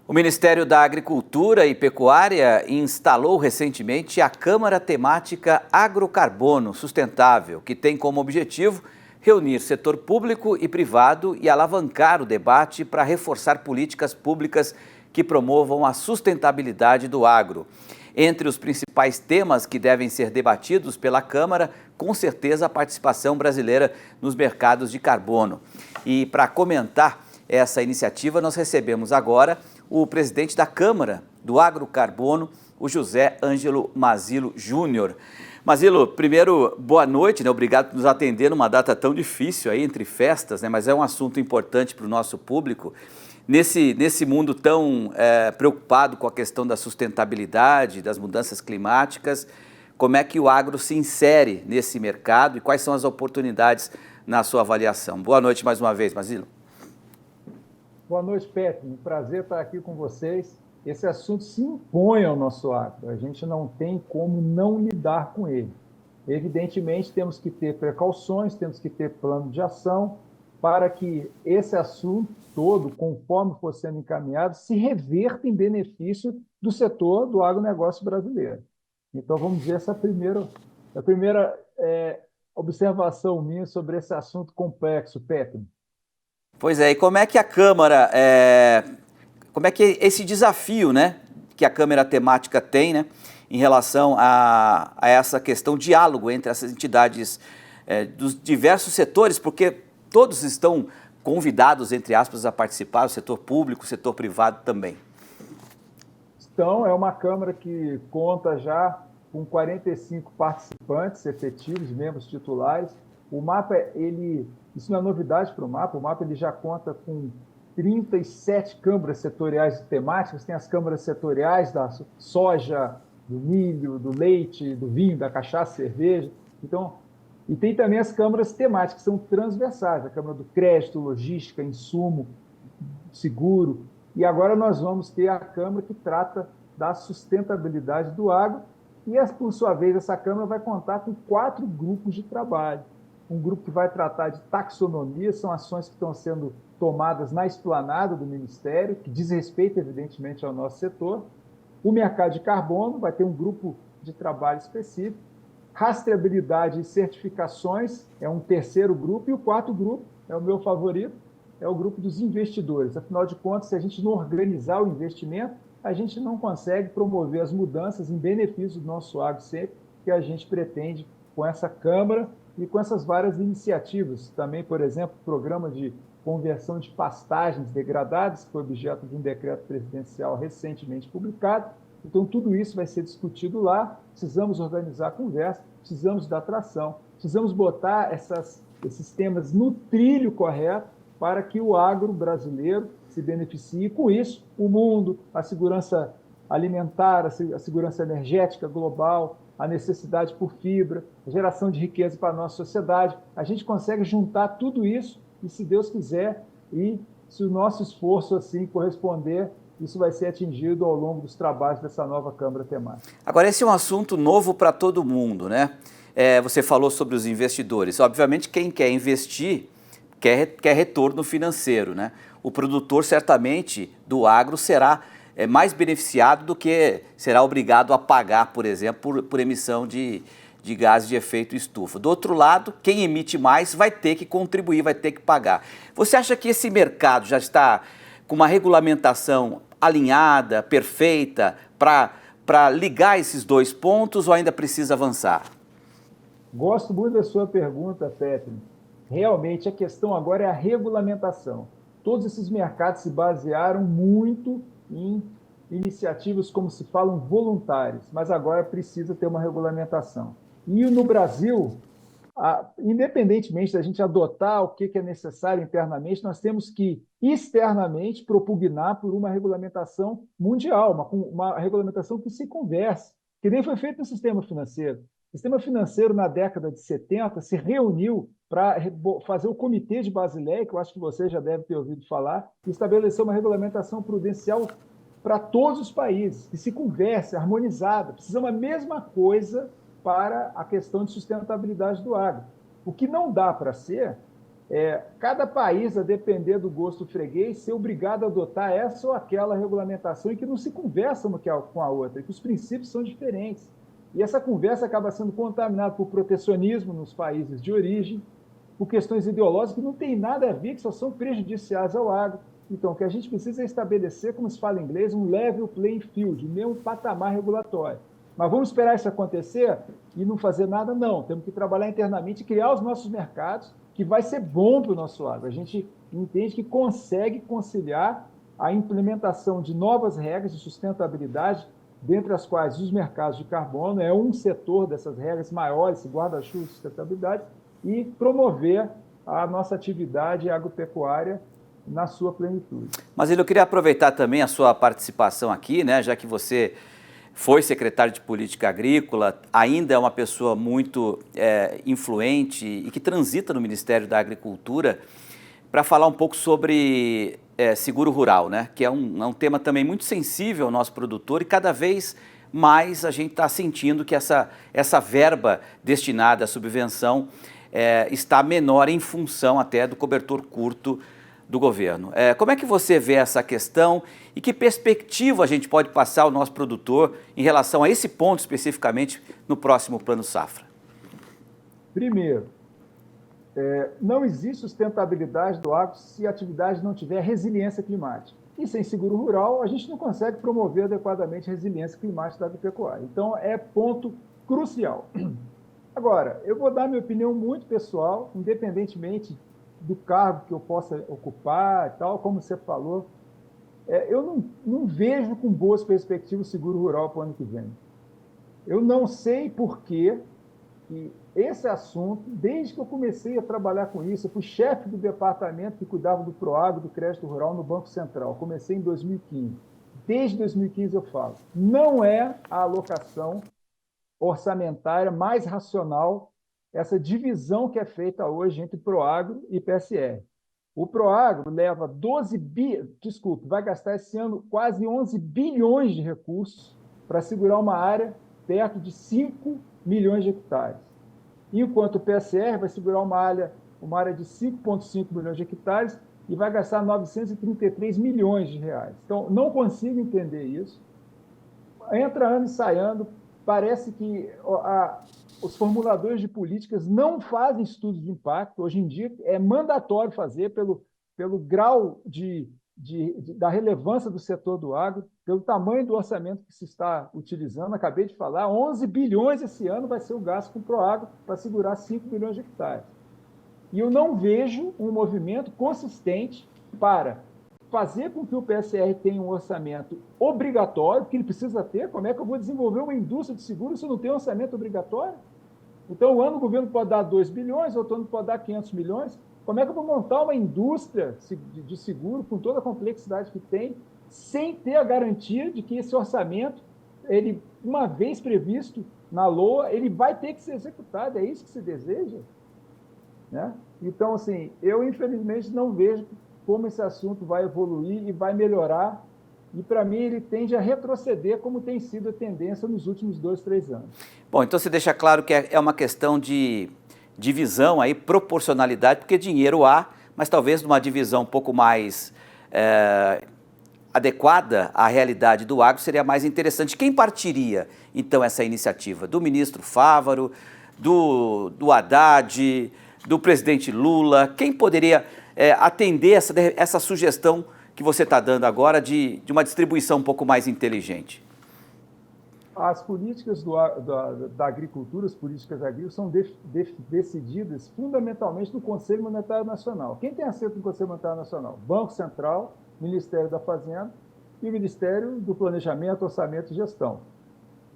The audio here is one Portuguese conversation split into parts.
O Ministério da Agricultura e Pecuária instalou recentemente a Câmara Temática Agrocarbono Sustentável, que tem como objetivo reunir setor público e privado e alavancar o debate para reforçar políticas públicas que promovam a sustentabilidade do agro. Entre os principais temas que devem ser debatidos pela Câmara, com certeza a participação brasileira nos mercados de carbono. E para comentar essa iniciativa, nós recebemos agora o presidente da Câmara do Agrocarbono, o José Ângelo Mazilo Júnior. Mazilo, primeiro, boa noite, obrigado por nos atender numa data tão difícil aí, entre festas, mas é um assunto importante para o nosso público. Nesse mundo tão preocupado com a questão da sustentabilidade, das mudanças climáticas, como é que o agro se insere nesse mercado e quais são as oportunidades na sua avaliação? Boa noite mais uma vez, Mazilo. Boa noite, Petri. Um prazer estar aqui com vocês. Esse assunto se impõe ao nosso agro. A gente não tem como não lidar com ele. Evidentemente, temos que ter precauções, temos que ter plano de ação para que esse assunto todo, conforme for sendo encaminhado, se reverta em benefício do setor do agronegócio brasileiro. Então, vamos dizer, essa a primeira observação minha sobre esse assunto complexo, Petri. Pois é, e como é que a Câmara, como é que esse desafio, que a Câmara Temática tem, em relação a essa questão, diálogo entre essas entidades dos diversos setores, porque todos estão convidados, entre aspas, a participar, o setor público, o setor privado também. Então, é uma Câmara que conta já com 45 participantes efetivos, membros titulares. O MAPA, isso não é novidade para o MAPA ele já conta com 37 câmaras setoriais temáticas, tem as câmaras setoriais da soja, do milho, do leite, do vinho, da cachaça, cerveja. Então, e tem também as câmaras temáticas, que são transversais, a Câmara do Crédito, Logística, Insumo, Seguro. E agora nós vamos ter a Câmara que trata da sustentabilidade do agro, e, por sua vez, essa Câmara vai contar com 4 grupos de trabalho. Um grupo que vai tratar de taxonomia, são ações que estão sendo tomadas na esplanada do Ministério, que diz respeito, evidentemente, ao nosso setor. O mercado de carbono vai ter um grupo de trabalho específico. Rastreabilidade e certificações é um terceiro grupo. E o quarto grupo, é o meu favorito, é o grupo dos investidores. Afinal de contas, se a gente não organizar o investimento, a gente não consegue promover as mudanças em benefício do nosso agro sempre, que a gente pretende com essa Câmara e com essas várias iniciativas. Também, por exemplo, o programa de conversão de pastagens degradadas, que foi objeto de um decreto presidencial recentemente publicado. Então, tudo isso vai ser discutido lá. Precisamos organizar a conversa, precisamos dar tração, precisamos botar esses temas no trilho correto para que o agro brasileiro se beneficie. E, com isso, o mundo, a segurança alimentar, a segurança energética global, a necessidade por fibra, a geração de riqueza para a nossa sociedade. A gente consegue juntar tudo isso e, se Deus quiser, e se o nosso esforço assim corresponder, isso vai ser atingido ao longo dos trabalhos dessa nova Câmara Temática. Agora, esse é um assunto novo para todo mundo, você falou sobre os investidores. Obviamente, quem quer investir quer retorno financeiro, O produtor, certamente, do agro será mais beneficiado do que será obrigado a pagar, por exemplo, por emissão de gases de efeito estufa. Do outro lado, quem emite mais vai ter que contribuir, vai ter que pagar. Você acha que esse mercado já está com uma regulamentação alinhada, perfeita, para ligar esses dois pontos ou ainda precisa avançar? Gosto muito da sua pergunta, Petri. Realmente, a questão agora é a regulamentação. Todos esses mercados se basearam muito em iniciativas, como se falam, voluntárias, mas agora precisa ter uma regulamentação. E no Brasil, independentemente da gente adotar o que é necessário internamente, nós temos que externamente propugnar por uma regulamentação mundial, uma regulamentação que se converse, que nem foi feito no sistema financeiro. O sistema financeiro, na década de 70, se reuniu para fazer o Comitê de Basileia, que eu acho que você já deve ter ouvido falar, e estabeleceu uma regulamentação prudencial para todos os países, que se converse, harmonizada. Precisamos a mesma coisa para a questão de sustentabilidade do agro. O que não dá para ser cada país, a depender do gosto freguês, ser obrigado a adotar essa ou aquela regulamentação e que não se conversa uma com a outra, que os princípios são diferentes. E essa conversa acaba sendo contaminada por protecionismo nos países de origem, por questões ideológicas que não têm nada a ver, que só são prejudiciais ao agro. Então, o que a gente precisa é estabelecer, como se fala em inglês, um level playing field, o mesmo patamar regulatório. Mas vamos esperar isso acontecer e não fazer nada? Não. Temos que trabalhar internamente e criar os nossos mercados, que vai ser bom para o nosso agro. A gente entende que consegue conciliar a implementação de novas regras de sustentabilidade, dentre as quais os mercados de carbono é um setor dessas regras maiores, esse guarda-chuva de sustentabilidade, e promover a nossa atividade agropecuária na sua plenitude. Mas eu queria aproveitar também a sua participação aqui, né, já que você foi secretário de Política Agrícola, ainda é uma pessoa muito influente e que transita no Ministério da Agricultura, para falar um pouco sobre seguro rural, né? Que é um tema também muito sensível ao nosso produtor e cada vez mais a gente está sentindo que essa verba destinada à subvenção está menor em função até do cobertor curto do governo. Como é que você vê essa questão e que perspectiva a gente pode passar ao nosso produtor em relação a esse ponto especificamente no próximo Plano Safra? Primeiro, não existe sustentabilidade do agro se a atividade não tiver resiliência climática. E sem seguro rural, a gente não consegue promover adequadamente a resiliência climática da agropecuária. Então, é ponto crucial. Agora, eu vou dar minha opinião muito pessoal, independentemente do cargo que eu possa ocupar e tal, como você falou. Eu não vejo com boas perspectivas o seguro rural para o ano que vem. Eu não sei por que esse assunto, desde que eu comecei a trabalhar com isso, eu fui chefe do departamento que cuidava do Proagro, do Crédito Rural no Banco Central. Comecei em 2015. Desde 2015 eu falo. Não é a alocação orçamentária mais racional essa divisão que é feita hoje entre Proagro e PSR. O Proagro leva vai gastar esse ano quase 11 bilhões de recursos para segurar uma área perto de 5 milhões de hectares. Enquanto o PSR vai segurar uma área de 5,5 milhões de hectares e vai gastar 933 milhões de reais. Então, não consigo entender isso. Entra ano e sai ano, parece que os formuladores de políticas não fazem estudos de impacto. Hoje em dia é mandatório fazer pelo grau da relevância do setor do agro, pelo tamanho do orçamento que se está utilizando. Acabei de falar, 11 bilhões esse ano vai ser o gasto com o Proagro para segurar 5 milhões de hectares. E eu não vejo um movimento consistente para fazer com que o PSR tenha um orçamento obrigatório, porque ele precisa ter. Como é que eu vou desenvolver uma indústria de seguro se eu não tenho orçamento obrigatório? Então, um ano o governo pode dar 2 bilhões, outro ano pode dar 500 milhões. Como é que eu vou montar uma indústria de seguro com toda a complexidade que tem, sem ter a garantia de que esse orçamento, ele, uma vez previsto na LOA, ele vai ter que ser executado? É isso que se deseja? Né? Então, assim, eu infelizmente não vejo como esse assunto vai evoluir e vai melhorar, e para mim ele tende a retroceder, como tem sido a tendência nos últimos 2, 3 anos. Bom, então você deixa claro que é uma questão de divisão aí, proporcionalidade, porque dinheiro há, mas talvez numa divisão um pouco mais adequada à realidade do agro seria mais interessante. Quem partiria, então, essa iniciativa? Do ministro Fávaro, do Haddad, do presidente Lula? Quem poderia atender essa sugestão que você está dando agora de uma distribuição um pouco mais inteligente? As políticas da agricultura, as políticas agrícolas, são decididas fundamentalmente no Conselho Monetário Nacional. Quem tem assento no Conselho Monetário Nacional? Banco Central, Ministério da Fazenda e o Ministério do Planejamento, Orçamento e Gestão.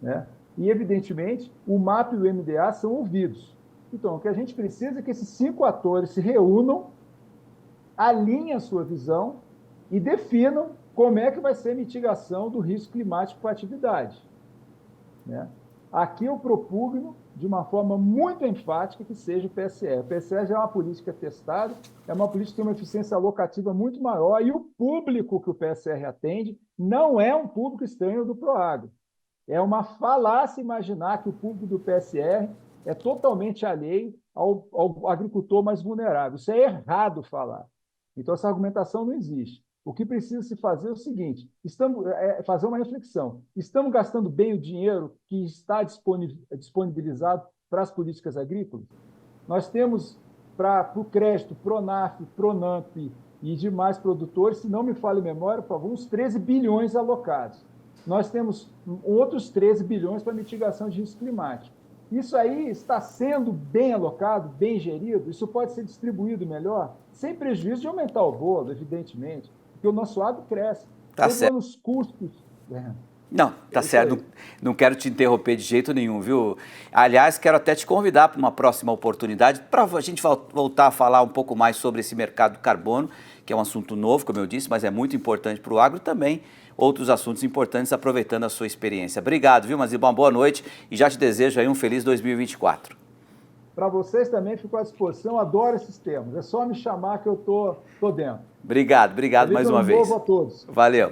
Né? E, evidentemente, o MAP e o MDA são ouvidos. Então, o que a gente precisa é que esses 5 atores se reúnam, alinhem a sua visão e definam como é que vai ser a mitigação do risco climático com a atividade. Né? Aqui eu propugno, de uma forma muito enfática, que seja o PSR. O PSR já é uma política testada, é uma política que tem uma eficiência alocativa muito maior, e o público que o PSR atende não é um público estranho do Proagro. É uma falácia imaginar que o público do PSR é totalmente alheio ao agricultor mais vulnerável. Isso é errado falar. Então, essa argumentação não existe. O que precisa se fazer é o seguinte: fazer uma reflexão. Estamos gastando bem o dinheiro que está disponibilizado para as políticas agrícolas? Nós temos para o crédito, Pronaf, Pronamp e demais produtores, se não me falha a memória, por favor, uns 13 bilhões alocados. Nós temos outros 13 bilhões para mitigação de risco climático. Isso aí está sendo bem alocado, bem gerido? Isso pode ser distribuído melhor, sem prejuízo de aumentar o bolo, evidentemente, porque o nosso agro cresce. Tá certo. Os custos. Não, tá certo. Não quero te interromper de jeito nenhum, viu? Aliás, quero até te convidar para uma próxima oportunidade para a gente voltar a falar um pouco mais sobre esse mercado do carbono, que é um assunto novo, como eu disse, mas é muito importante para o agro também. Outros assuntos importantes, aproveitando a sua experiência. Obrigado, viu, Mazilba? Uma boa noite e já te desejo aí um feliz 2024. Para vocês também, fico à disposição, adoro esses termos. É só me chamar que eu tô dentro. Obrigado mais uma vez. Feliz ano novo a todos. Valeu.